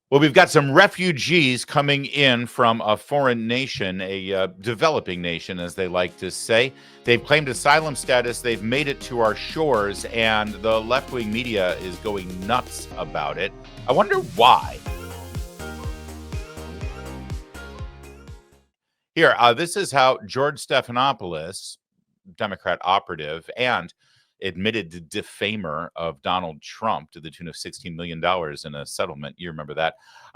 Well, we've got some refugees coming in from a foreign nation, a developing nation, as they like to say. They've claimed asylum status. They've made it to our shores, and the left-wing media is going nuts about it. I wonder why. Here, this is how George Stephanopoulos, Democrat operative and admitted defamer of Donald Trump to the tune of $16 million in a settlement. You remember that.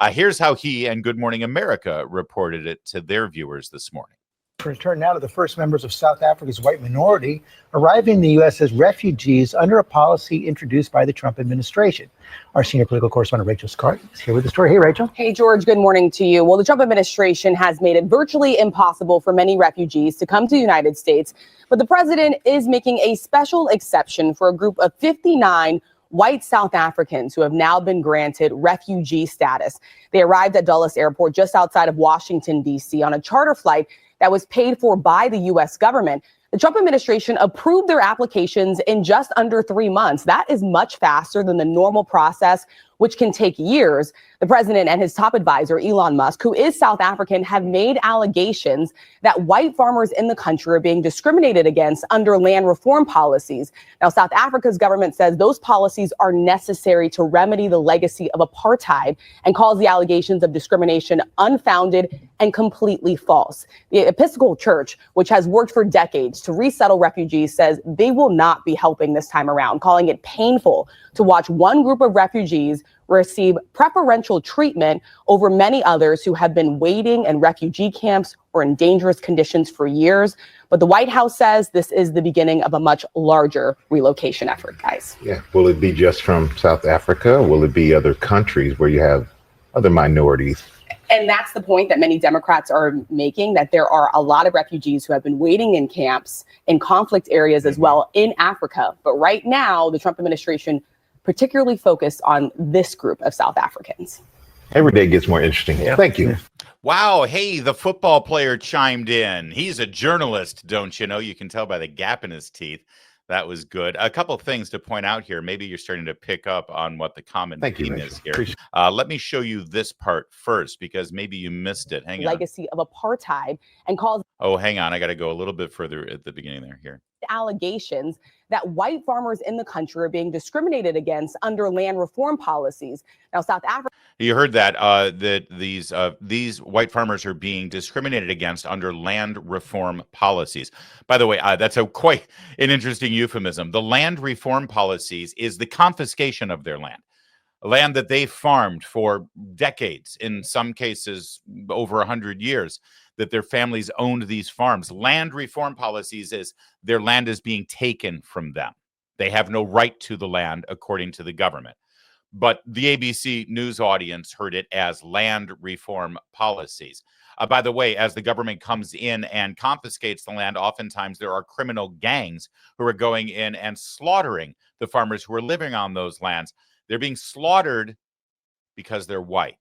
Here's how he and Good Morning America reported it to their viewers this morning. Return now to the first members of South Africa's white minority arriving in the U.S. as refugees under a policy introduced by the Trump administration. Our senior political correspondent, Rachel Scott, is here with the story. Hey, Rachel. Hey, George. Good morning to you. Well, the Trump administration has made it virtually impossible for many refugees to come to the United States, but the president is making a special exception for a group of 59 white South Africans who have now been granted refugee status. They arrived at Dulles Airport just outside of Washington, D.C. on a charter flight that was paid for by the U.S. government. The Trump administration approved their applications in just under 3 months. That is much faster than the normal process, which can take years. The president and his top advisor, Elon Musk, who is South African, have made allegations that white farmers in the country are being discriminated against under land reform policies. Now, South Africa's government says those policies are necessary to remedy the legacy of apartheid and calls the allegations of discrimination unfounded and completely false. The Episcopal Church, which has worked for decades to resettle refugees, says they will not be helping this time around, calling it painful to watch one group of refugees receive preferential treatment over many others who have been waiting in refugee camps or in dangerous conditions for years. But the White House says this is the beginning of a much larger relocation effort, guys. Yeah. Will it be just from South Africa? Will it be other countries where you have other minorities? And that's the point that many Democrats are making, that there are a lot of refugees who have been waiting in camps in conflict areas as well in Africa. But right now, the Trump administration particularly focused on this group of South Africans. Every day gets more interesting. Yeah. Thank you. Wow. Hey, the football player chimed in. He's a journalist, don't you know? You can tell by the gap in his teeth. That was good. A couple of things to point out here. Maybe you're starting to pick up on what the common theme is here. Let me show you this part first, because maybe you missed it. Hang on. Legacy of apartheid and calls. Oh, hang on. I got to go a little bit further at the beginning there. Here. Allegations that white farmers in the country are being discriminated against under land reform policies. Now, South Africa. You heard that that these white farmers are being discriminated against under land reform policies. By the way, that's quite an interesting euphemism. The land reform policies is the confiscation of their land that they farmed for decades, in some cases over 100 years, that their families owned these farms. Land reform policies is their land is being taken from them. They have no right to the land, according to the government. But the ABC News audience heard it as land reform policies. By the way, as the government comes in and confiscates the land, oftentimes there are criminal gangs who are going in and slaughtering the farmers who are living on those lands. They're being slaughtered because they're white.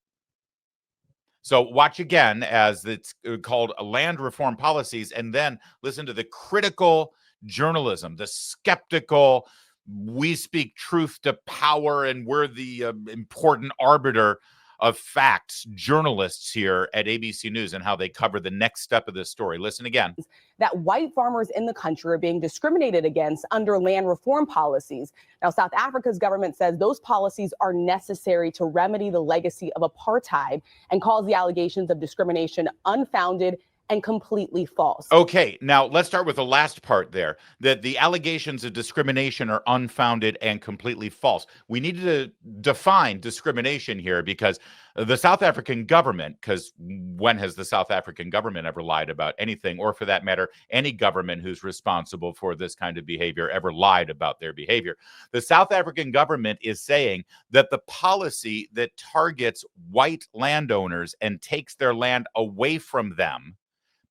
So watch again as it's called land reform policies, and then listen to the critical journalism, the skeptical, we speak truth to power and we're the important arbiter of facts journalists here at ABC News, and how they cover the next step of this story. Listen again. That white farmers in the country are being discriminated against under land reform policies. Now, South Africa's government says those policies are necessary to remedy the legacy of apartheid and calls the allegations of discrimination unfounded and completely false. Okay, now let's start with the last part there, that the allegations of discrimination are unfounded and completely false. We need to define discrimination here, because the South African government, because when has the South African government ever lied about anything, or for that matter, any government who's responsible for this kind of behavior ever lied about their behavior? The South African government is saying that the policy that targets white landowners and takes their land away from them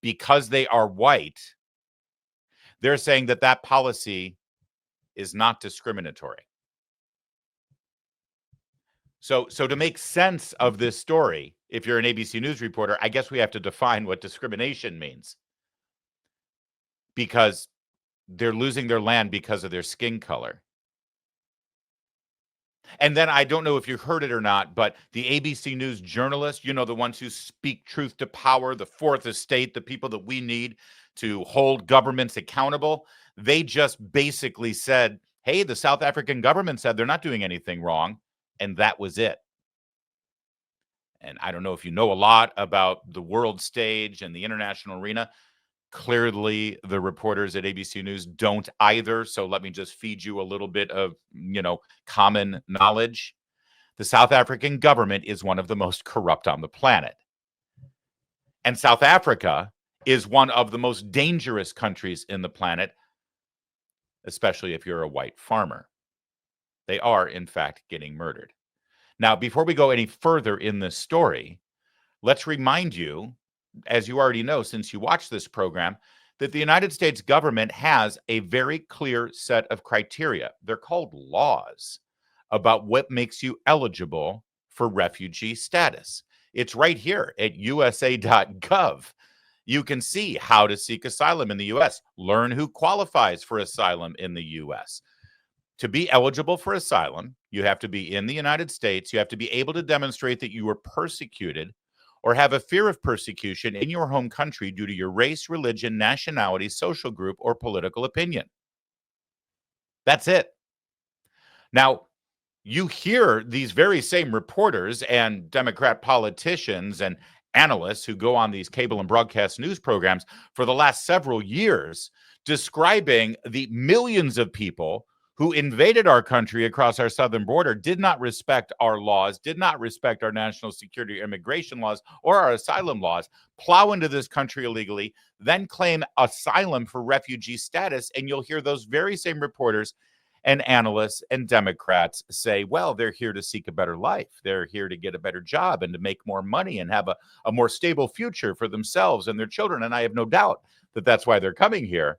because they are white, they're saying that that policy is not discriminatory. So to make sense of this story, if you're an ABC News reporter, I guess we have to define what discrimination means. Because they're losing their land because of their skin color. And then I don't know if you heard it or not, but the ABC News journalists, you know, the ones who speak truth to power, the fourth estate, the people that we need to hold governments accountable, they just basically said, hey, the South African government said they're not doing anything wrong. And that was it. And I don't know if you know a lot about the world stage and the international arena. Clearly, the reporters at ABC News don't either. So let me just feed you a little bit of, common knowledge. The South African government is one of the most corrupt on the planet. And South Africa is one of the most dangerous countries in the planet, especially if you're a white farmer. They are, in fact, getting murdered. Now, before we go any further in this story, let's remind you, as you already know since you watched this program, that the United States government has a very clear set of criteria. They're called laws about what makes you eligible for refugee status. It's right here at usa.gov. You can see how to seek asylum in the U.S., learn who qualifies for asylum in the U.S. To be eligible for asylum, you have to be in the United States. You have to be able to demonstrate that you were persecuted or have a fear of persecution in your home country due to your race, religion, nationality, social group, or political opinion. That's it. Now, you hear these very same reporters and Democrat politicians and analysts who go on these cable and broadcast news programs for the last several years describing the millions of people who invaded our country across our southern border, did not respect our laws, did not respect our national security immigration laws or our asylum laws, plow into this country illegally, then claim asylum for refugee status. And you'll hear those very same reporters and analysts and Democrats say, well, they're here to seek a better life. They're here to get a better job and to make more money and have a more stable future for themselves and their children. And I have no doubt that that's why they're coming here.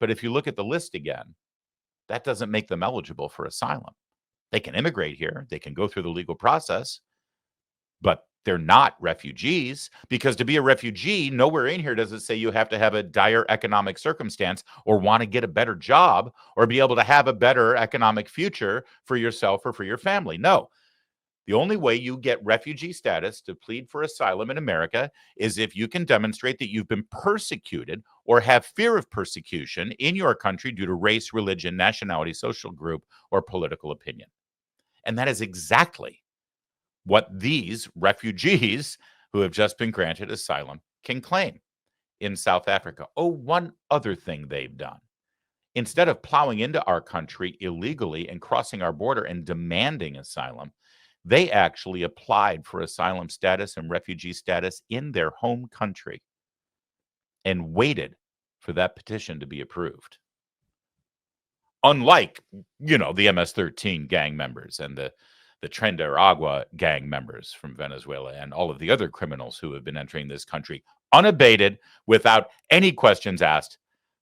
But if you look at the list again, that doesn't make them eligible for asylum. They can immigrate here. They can go through the legal process, but they're not refugees, because to be a refugee, nowhere in here does it say you have to have a dire economic circumstance or want to get a better job or be able to have a better economic future for yourself or for your family. No. The only way you get refugee status to plead for asylum in America is if you can demonstrate that you've been persecuted or have fear of persecution in your country due to race, religion, nationality, social group, or political opinion. And that is exactly what these refugees who have just been granted asylum can claim in South Africa. Oh, one other thing they've done. Instead of plowing into our country illegally and crossing our border and demanding asylum, they actually applied for asylum status and refugee status in their home country and waited for that petition to be approved. Unlike, the MS-13 gang members and the Tren de Aragua gang members from Venezuela and all of the other criminals who have been entering this country unabated without any questions asked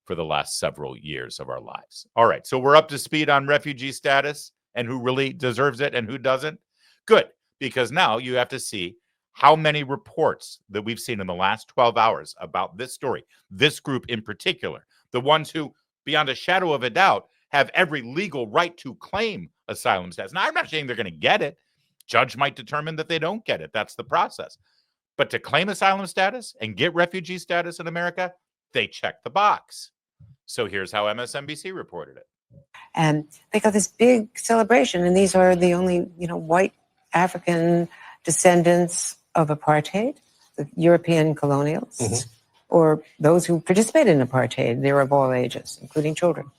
for the last several years of our lives. All right, so we're up to speed on refugee status and who really deserves it and who doesn't. Good, because now you have to see how many reports that we've seen in the last 12 hours about this story, this group in particular, the ones who, beyond a shadow of a doubt, have every legal right to claim asylum status. Now, I'm not saying they're going to get it. Judge might determine that they don't get it. That's the process. But to claim asylum status and get refugee status in America, they check the box. So here's how MSNBC reported it. And they got this big celebration, and these are the only, white African descendants of apartheid, the European colonials, or those who participated in apartheid. They were of all ages, including children.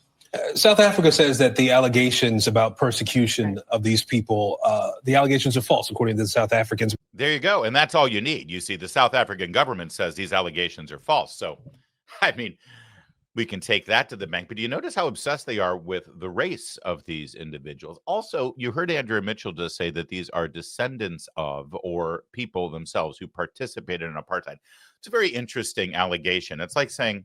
South Africa says that the allegations about persecution of these people, the allegations are false, according to the South Africans. There you go. And that's all you need. You see, the South African government says these allegations are false. So, we can take that to the bank. But do you notice how obsessed they are with the race of these individuals? Also, you heard Andrea Mitchell just say that these are descendants of or people themselves who participated in apartheid. It's a very interesting allegation. It's like saying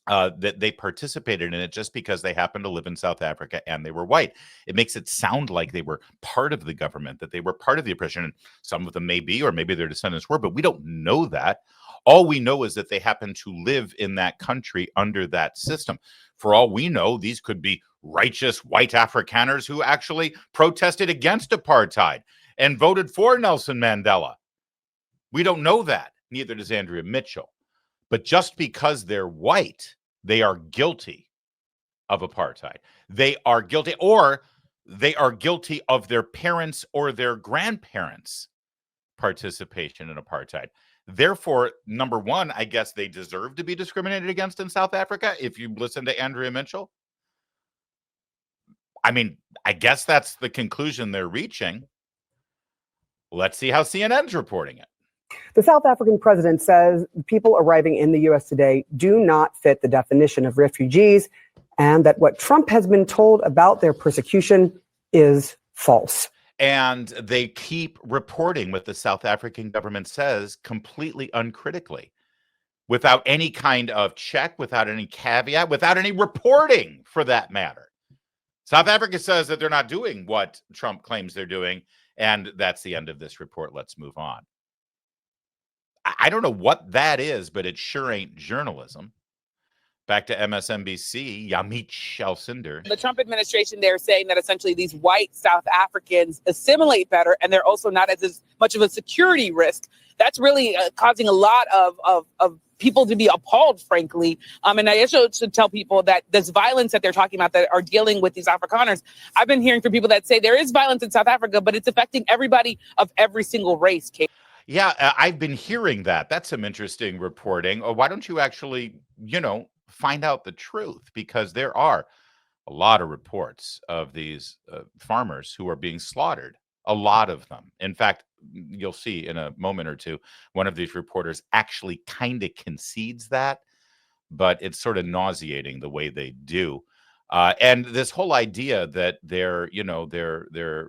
that they participated in it just because they happened to live in South Africa and they were white. It makes it sound like they were part of the government, that they were part of the oppression. And some of them may be, or maybe their descendants were, but we don't know that. All we know is that they happen to live in that country under that system. For all we know, these could be righteous white Afrikaners who actually protested against apartheid and voted for Nelson Mandela. We don't know that. Neither does Andrea Mitchell. But just because they're white, they are guilty of apartheid. They are guilty, or they are guilty of their parents' or their grandparents' participation in apartheid. Therefore, number one, I guess they deserve to be discriminated against in South Africa, if you listen to Andrea Mitchell. I mean, I guess that's the conclusion they're reaching. Let's see how CNN's reporting it. The South African president says people arriving in the U.S. today do not fit the definition of refugees, and that what Trump has been told about their persecution is false. And they keep reporting what the South African government says completely uncritically, without any kind of check, without any caveat, without any reporting for that matter. South Africa says that they're not doing what Trump claims they're doing, and that's the end of this report. Let's move on. I don't know what that is, but it sure ain't journalism. Back to MSNBC, Yamit Shalcinder. The Trump administration, they're saying that essentially these white South Africans assimilate better, and they're also not as much of a security risk. That's really causing a lot of people to be appalled, frankly. And I also should tell people that this violence that they're talking about that are dealing with these Afrikaners, I've been hearing from people that say there is violence in South Africa, but it's affecting everybody of every single race. Yeah, I've been hearing that. That's some interesting reporting. Why don't you actually, find out the truth? Because there are a lot of reports of these farmers who are being slaughtered. A lot of them. In fact, you'll see in a moment or two, one of these reporters actually kind of concedes that, but it's sort of nauseating the way they do. And this whole idea that they're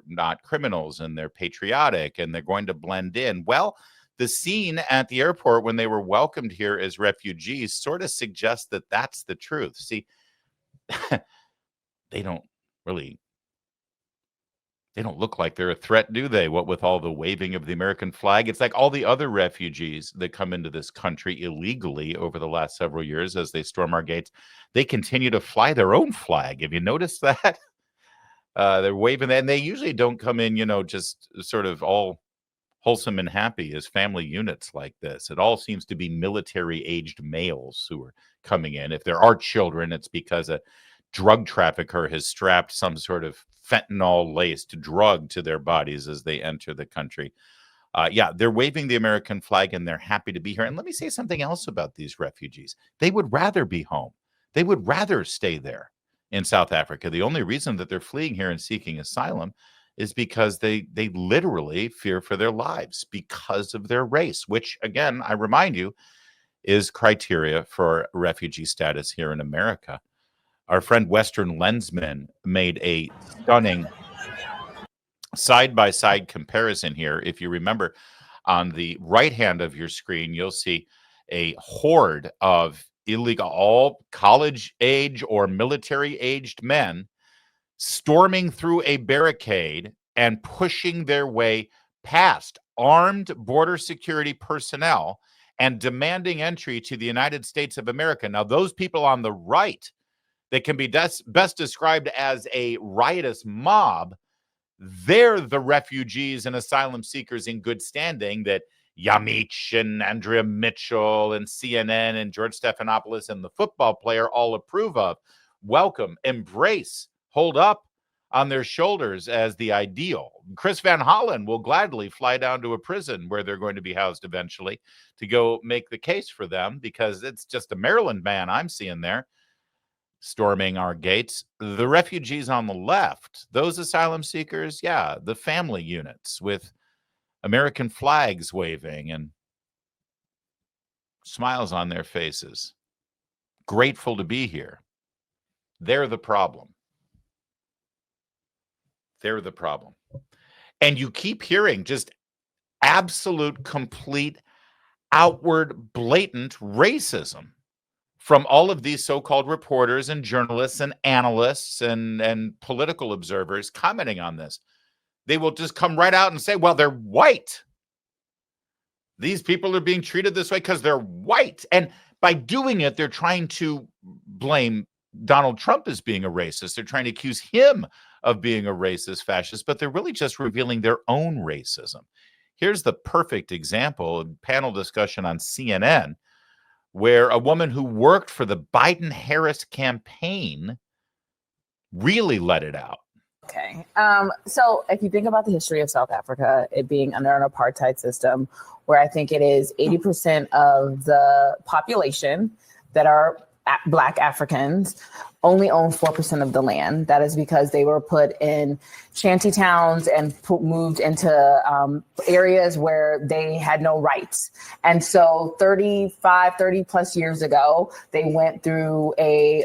not criminals and they're patriotic and they're going to blend in. Well, the scene at the airport when they were welcomed here as refugees sort of suggests that that's the truth. See, they don't look like they're a threat, do they? What with all the waving of the American flag? It's like all the other refugees that come into this country illegally over the last several years as they storm our gates. They continue to fly their own flag. Have you noticed that? They're waving that, and they usually don't come in, just sort of all wholesome and happy as family units like this. It all seems to be military-aged males who are coming in. If there are children, it's because a drug trafficker has strapped some sort of fentanyl-laced drug to their bodies as they enter the country. They're waving the American flag and they're happy to be here. And let me say something else about these refugees. They would rather be home. They would rather stay there in South Africa. The only reason that they're fleeing here and seeking asylum is because they literally fear for their lives because of their race, which, again, I remind you, is criteria for refugee status here in America. Our friend Western Lensman made a stunning side-by-side comparison here. If you remember, on the right hand of your screen, you'll see a horde of illegal, all college-age or military-aged men storming through a barricade and pushing their way past armed border security personnel and demanding entry to the United States of America. Now, those people on the right that can be best described as a riotous mob, they're the refugees and asylum seekers in good standing that Yamit and Andrea Mitchell and CNN and George Stephanopoulos and the football player all approve of. Welcome, embrace, hold up on their shoulders as the ideal. Chris Van Hollen will gladly fly down to a prison where they're going to be housed eventually to go make the case for them, because it's just a Maryland man I'm seeing there storming our gates. The refugees on the left, those asylum seekers, the family units with American flags waving and smiles on their faces, grateful to be here. They're the problem. They're the problem. And you keep hearing just absolute, complete, outward, blatant racism from all of these so-called reporters and journalists and analysts and political observers commenting on this. They will just come right out and say, well, they're white. These people are being treated this way because they're white. And by doing it, they're trying to blame Donald Trump as being a racist. They're trying to accuse him of being a racist fascist, but they're really just revealing their own racism. Here's the perfect example, a panel discussion on CNN, where a woman who worked for the Biden-Harris campaign really let it out. Okay. So if you think about the history of South Africa, it being under an apartheid system, where I think it is 80% of the population that are Black Africans only own 4% of the land. That is because they were put in shanty towns and moved into areas where they had no rights. And so 30 plus years ago, they went through a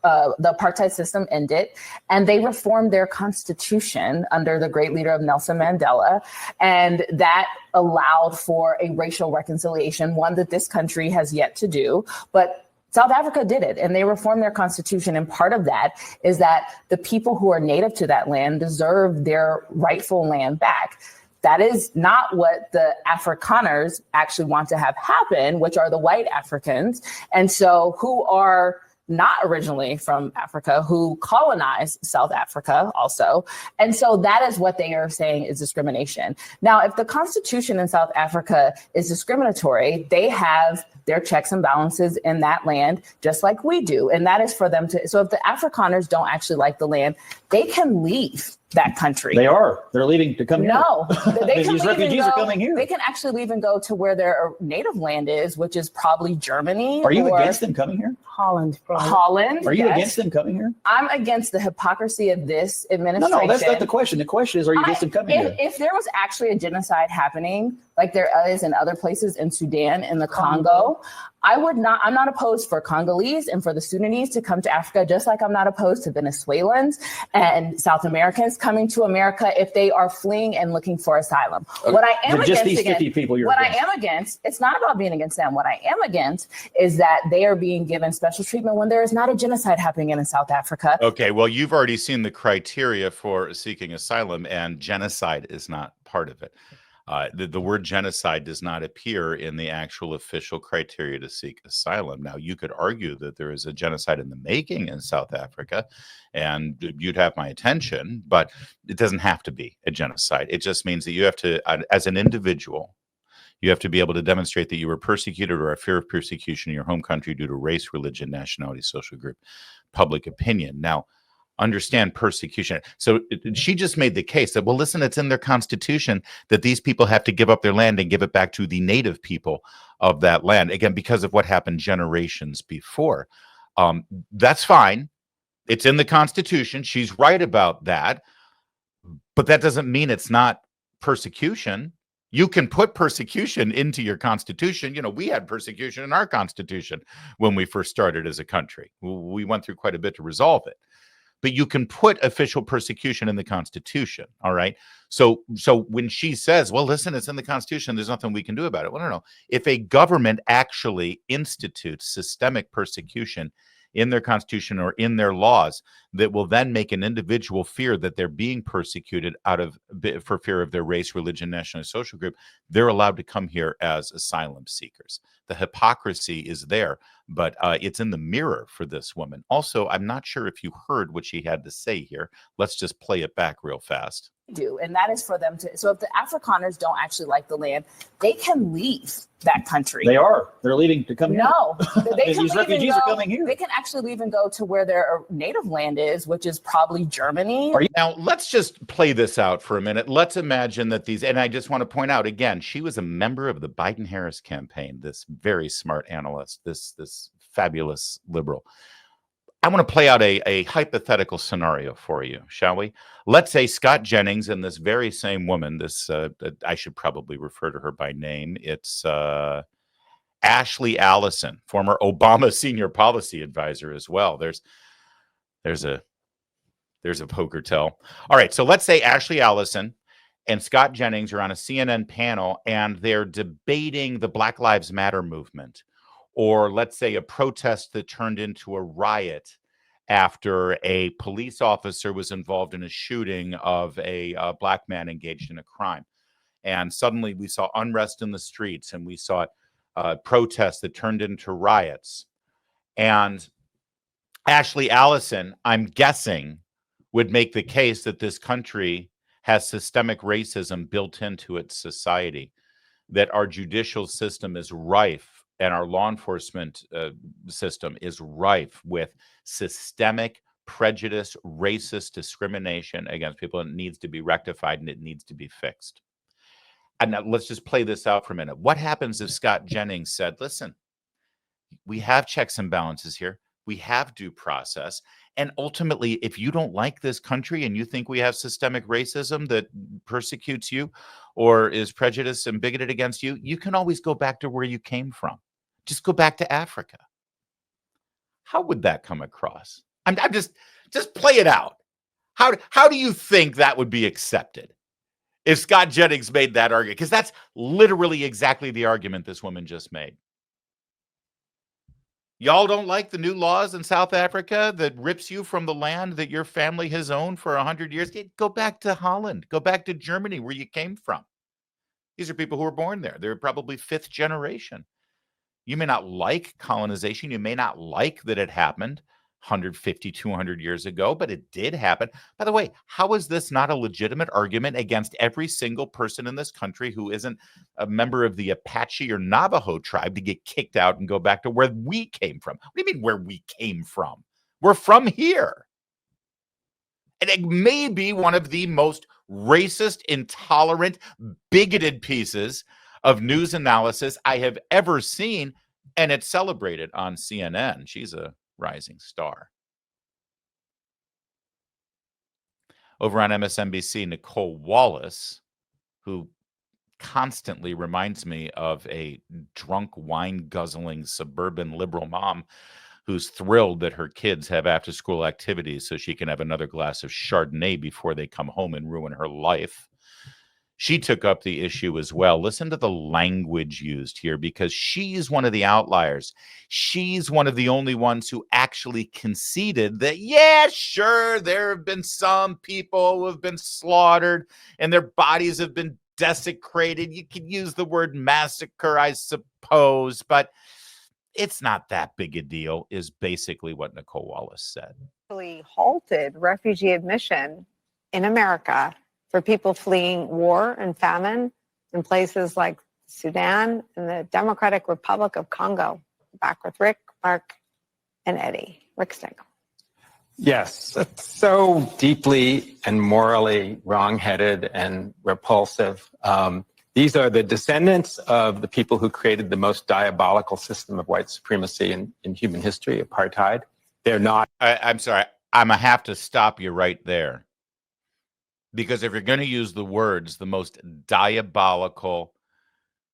the apartheid system ended, and they reformed their constitution under the great leader of Nelson Mandela. And that allowed for a racial reconciliation, one that this country has yet to do. But South Africa did it, and they reformed their constitution. And part of that is that the people who are native to that land deserve their rightful land back. That is not what the Afrikaners actually want to have happen, which are the white Africans. And so who are not originally from Africa, who colonized South Africa also. And so that is what they are saying is discrimination. Now, if the constitution in South Africa is discriminatory, they have their checks and balances in that land, just like we do. And that is for them to, so if the Afrikaners don't actually like the land, they can leave that country. They are. They're leaving to come here. No, they can these refugees are coming here. They can actually leave and go to where their native land is, which is probably Germany. Are you against them coming here? Holland, probably. Holland. Are you yes. against them coming here? I'm against the hypocrisy of this administration. No, that's not the question. The question is, are you against them coming here? If there was actually a genocide happening, like there is in other places in Sudan, in the Congo, I'm not opposed for Congolese and for the Sudanese to come to Africa, just like I'm not opposed to Venezuelans and South Americans coming to America if they are fleeing and looking for asylum. What I am just against, these 50 people you're what against. I am against, it's not about being against them. What I am against is that they are being given special treatment when there is not a genocide happening in South Africa. Okay, well, you've already seen the criteria for seeking asylum, and genocide is not part of it. The word genocide does not appear in the actual official criteria to seek asylum. Now, you could argue that there is a genocide in the making in South Africa, and you'd have my attention, but it doesn't have to be a genocide. It just means that you have to, as an individual, you have to be able to demonstrate that you were persecuted or a fear of persecution in your home country due to race, religion, nationality, social group, public opinion. Now, understand persecution. So she just made the case that, well, listen, it's in their constitution that these people have to give up their land and give it back to the native people of that land. Again, because of what happened generations before. That's fine. It's in the constitution. She's right about that. But that doesn't mean it's not persecution. You can put persecution into your constitution. You know, we had persecution in our constitution when we first started as a country. We went through quite a bit to resolve it. But you can put official persecution in the Constitution, all right? So when she says, well, listen, it's in the Constitution, there's nothing we can do about it. Well, no. If a government actually institutes systemic persecution in their Constitution or in their laws that will then make an individual fear that they're being persecuted for fear of their race, religion, national, social group, they're allowed to come here as asylum seekers. The hypocrisy is there, but it's in the mirror for this woman. Also, I'm not sure if you heard what she had to say here. Let's just play it back real fast. Do, and that is for them to, so if the Afrikaners don't actually like the land, they can leave that country. They are. They're leaving to come here. No, they can these refugees are coming here. They can actually leave and go to where their native land is, which is probably Germany. Now, let's just play this out for a minute. Let's imagine that these, and I just want to point out again, she was a member of the Biden-Harris campaign, this very smart analyst, this fabulous liberal. I want to play out a hypothetical scenario for you, shall we? Let's say Scott Jennings and this very same woman, this I should probably refer to her by name. It's Ashley Allison, former Obama senior policy advisor as well. There's a poker tell. All right, so let's say Ashley Allison and Scott Jennings are on a CNN panel and they're debating the Black Lives Matter movement. Or let's say a protest that turned into a riot after a police officer was involved in a shooting of a black man engaged in a crime. And suddenly we saw unrest in the streets and we saw protests that turned into riots. And Ashley Allison, I'm guessing, would make the case that this country has systemic racism built into its society, that our judicial system is rife and our law enforcement system is rife with systemic prejudice, racist discrimination against people, and it needs to be rectified and it needs to be fixed. And now let's just play this out for a minute. What happens if Scott Jennings said, listen, we have checks and balances here. We have due process. And ultimately, if you don't like this country and you think we have systemic racism that persecutes you or is prejudiced and bigoted against you, you can always go back to where you came from. Just go back to Africa. How would that come across? I'm just play it out. How do you think that would be accepted if Scott Jennings made that argument? Because that's literally exactly the argument this woman just made. Y'all don't like the new laws in South Africa that rips you from the land that your family has owned for 100 years? Go back to Holland. Go back to Germany, where you came from. These are people who were born there. They're probably fifth generation. You may not like colonization. You may not like that it happened 150, 200 years ago, but it did happen. By the way, how is this not a legitimate argument against every single person in this country who isn't a member of the Apache or Navajo tribe to get kicked out and go back to where we came from? What do you mean where we came from? We're from here. And it may be one of the most racist, intolerant, bigoted pieces of news analysis I have ever seen, and it's celebrated on CNN. She's a rising star. Over on MSNBC, Nicolle Wallace, who constantly reminds me of a drunk, wine-guzzling suburban liberal mom who's thrilled that her kids have after-school activities so she can have another glass of Chardonnay before they come home and ruin her life. She took up the issue as well. Listen to the language used here, because she's one of the outliers. She's one of the only ones who actually conceded that, yeah, sure, there have been some people who have been slaughtered and their bodies have been desecrated. You could use the word massacre, I suppose, but it's not that big a deal, is basically what Nicolle Wallace said. Halted refugee admission in America for people fleeing war and famine in places like Sudan and the Democratic Republic of Congo. Back with Rick, Mark, and Eddie. Rick Stengel. Yes, it's so deeply and morally wrong-headed and repulsive. These are the descendants of the people who created the most diabolical system of white supremacy in human history, apartheid. They're not. I'm sorry. I'm going to have to stop you right there. Because if you're going to use the words, the most diabolical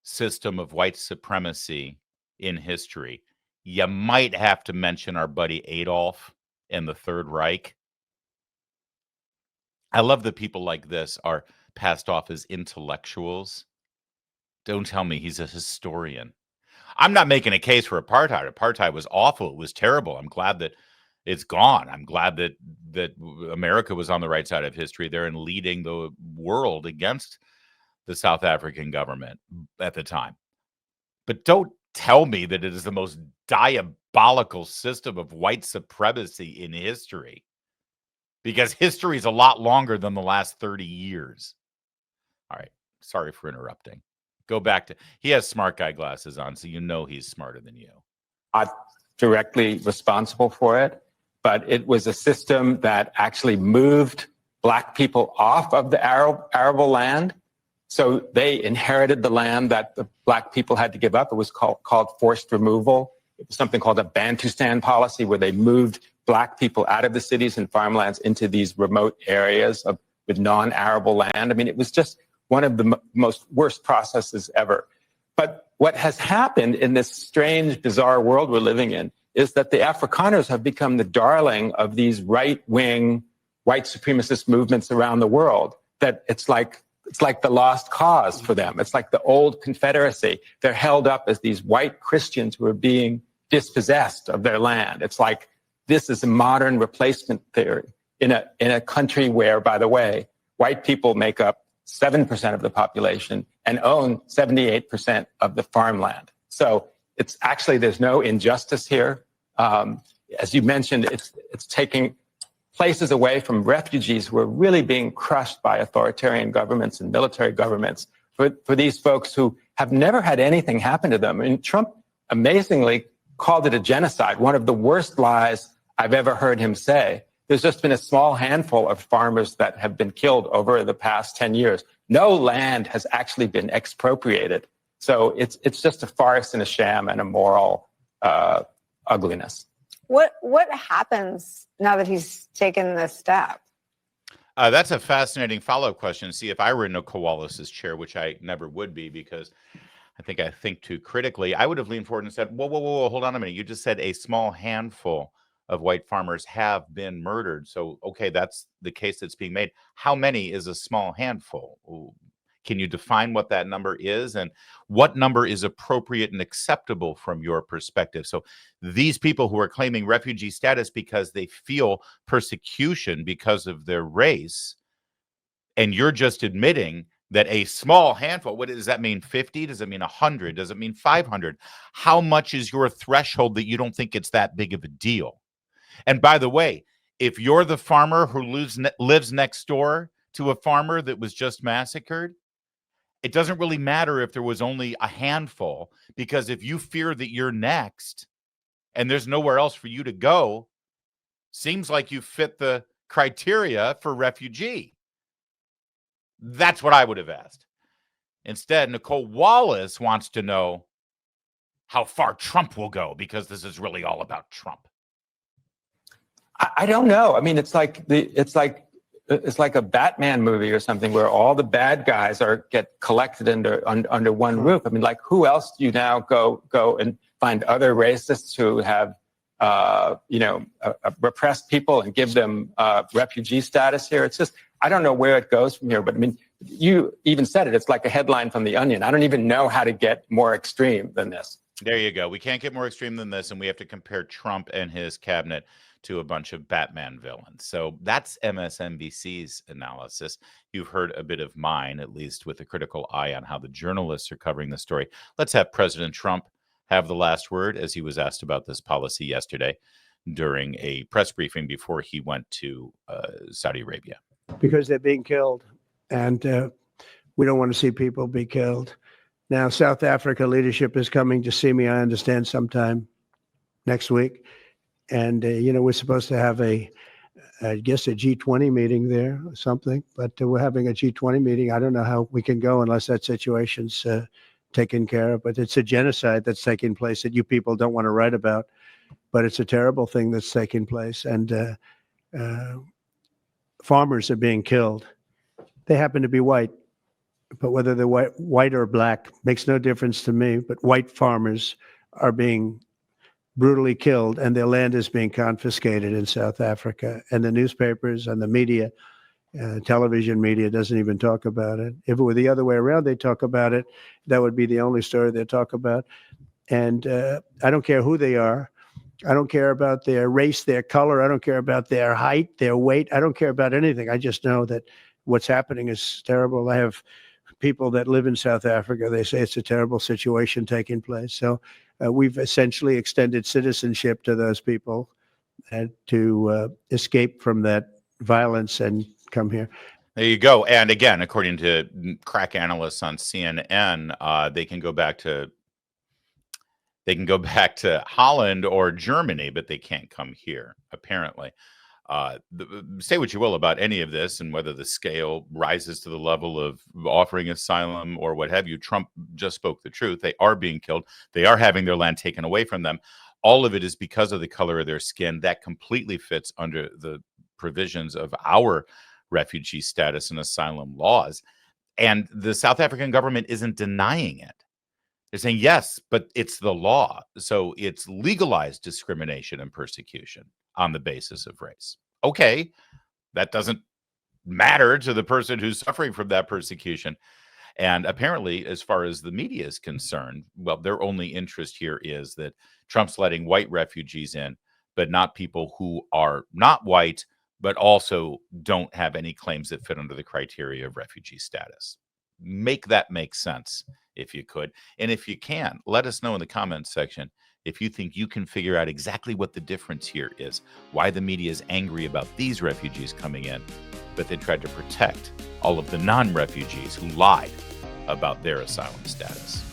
system of white supremacy in history, you might have to mention our buddy Adolf and the Third Reich. I love that people like this are passed off as intellectuals. Don't tell me he's a historian. I'm not making a case for apartheid. Apartheid was awful. It was terrible. I'm glad that it's gone. I'm glad that America was on the right side of history there and leading the world against the South African government at the time. But don't tell me that it is the most diabolical system of white supremacy in history, because history is a lot longer than the last 30 years. All right. Sorry for interrupting. Go back to, he has smart guy glasses on, so you know he's smarter than you. Not directly responsible for it, but it was a system that actually moved Black people off of the arable land. So they inherited the land that the Black people had to give up. It was called forced removal. It was something called a Bantustan policy, where they moved Black people out of the cities and farmlands into these remote areas with non-arable land. I mean, it was just one of the most worst processes ever. But what has happened in this strange, bizarre world we're living in is that the Afrikaners have become the darling of these right-wing white supremacist movements around the world, that it's like the lost cause for them. It's like the old Confederacy. They're held up as these white Christians who are being dispossessed of their land. It's like this is a modern replacement theory in a country where, by the way, white people make up 7% of the population and own 78% of the farmland. So it's actually, there's no injustice here. as you mentioned, it's taking places away from refugees who are really being crushed by authoritarian governments and military governments. For these folks who have never had anything happen to them. And Trump amazingly called it a genocide, one of the worst lies I've ever heard him say. There's just been a small handful of farmers that have been killed over the past 10 years. No land has actually been expropriated. So it's just a farce and a sham and a moral ugliness. What happens now that he's taken this step? That's a fascinating follow-up question. See, if I were in Nicolle Wallace's chair, which I never would be because I think too critically, I would have leaned forward and said, whoa, hold on a minute. You just said a small handful of white farmers have been murdered. So, okay, that's the case that's being made. How many is a small handful? Ooh. Can you define what that number is and what number is appropriate and acceptable from your perspective? So these people who are claiming refugee status because they feel persecution because of their race, and you're just admitting that a small handful, what does that mean? 50? Does it mean 100? Does it mean 500? How much is your threshold that you don't think it's that big of a deal? And by the way, if you're the farmer who lives next door to a farmer that was just massacred, it doesn't really matter if there was only a handful, because if you fear that you're next and there's nowhere else for you to go, seems like you fit the criteria for refugee. That's what I would have asked. Instead, Nicolle Wallace wants to know how far Trump will go, because this is really all about Trump. I don't know. I mean, it's like a Batman movie or something where all the bad guys get collected under one roof. I mean, like, who else do you now go and find other racists who have repressed people and give them refugee status here? It's just, I don't know where it goes from here. But I mean, you even said it. It's like a headline from The Onion. I don't even know how to get more extreme than this. There you go. We can't get more extreme than this, and we have to compare Trump and his cabinet to a bunch of Batman villains. So that's MSNBC's analysis. You've heard a bit of mine, at least with a critical eye on how the journalists are covering the story. Let's have President Trump have the last word, as he was asked about this policy yesterday during a press briefing before he went to Saudi Arabia. Because they're being killed, and we don't want to see people be killed. Now, South Africa leadership is coming to see me, I understand, sometime next week. And, we're supposed to have I guess a G20 meeting there or something, but we're having a G20 meeting. I don't know how we can go unless that situation's taken care of, but it's a genocide that's taking place that you people don't want to write about, but it's a terrible thing that's taking place. And farmers are being killed. They happen to be white, but whether they're white or black makes no difference to me, but white farmers are being brutally killed, and their land is being confiscated in South Africa. And the newspapers and the media, television media, doesn't even talk about it. If it were the other way around, they talk about it. That would be the only story they talk about. And I don't care who they are. I don't care about their race, their color. I don't care about their height, their weight. I don't care about anything. I just know that what's happening is terrible. I have people that live in South Africa. They say it's a terrible situation taking place. So we've essentially extended citizenship to those people to escape from that violence and come here. There you go. And again, according to crack analysts on CNN, they can go back to Holland or Germany, but they can't come here, apparently. Say what you will about any of this and whether the scale rises to the level of offering asylum or what have you. Trump just spoke the truth. They are being killed. They are having their land taken away from them. All of it is because of the color of their skin. That completely fits under the provisions of our refugee status and asylum laws. And the South African government isn't denying it. They're saying, yes, but it's the law. So it's legalized discrimination and persecution on the basis of race. Okay, that doesn't matter to the person who's suffering from that persecution. And apparently, as far as the media is concerned, well, their only interest here is that Trump's letting white refugees in, but not people who are not white, but also don't have any claims that fit under the criteria of refugee status. Make that make sense, if you could. And if you can, let us know in the comments section if you think you can figure out exactly what the difference here is, why the media is angry about these refugees coming in, but they tried to protect all of the non-refugees who lied about their asylum status.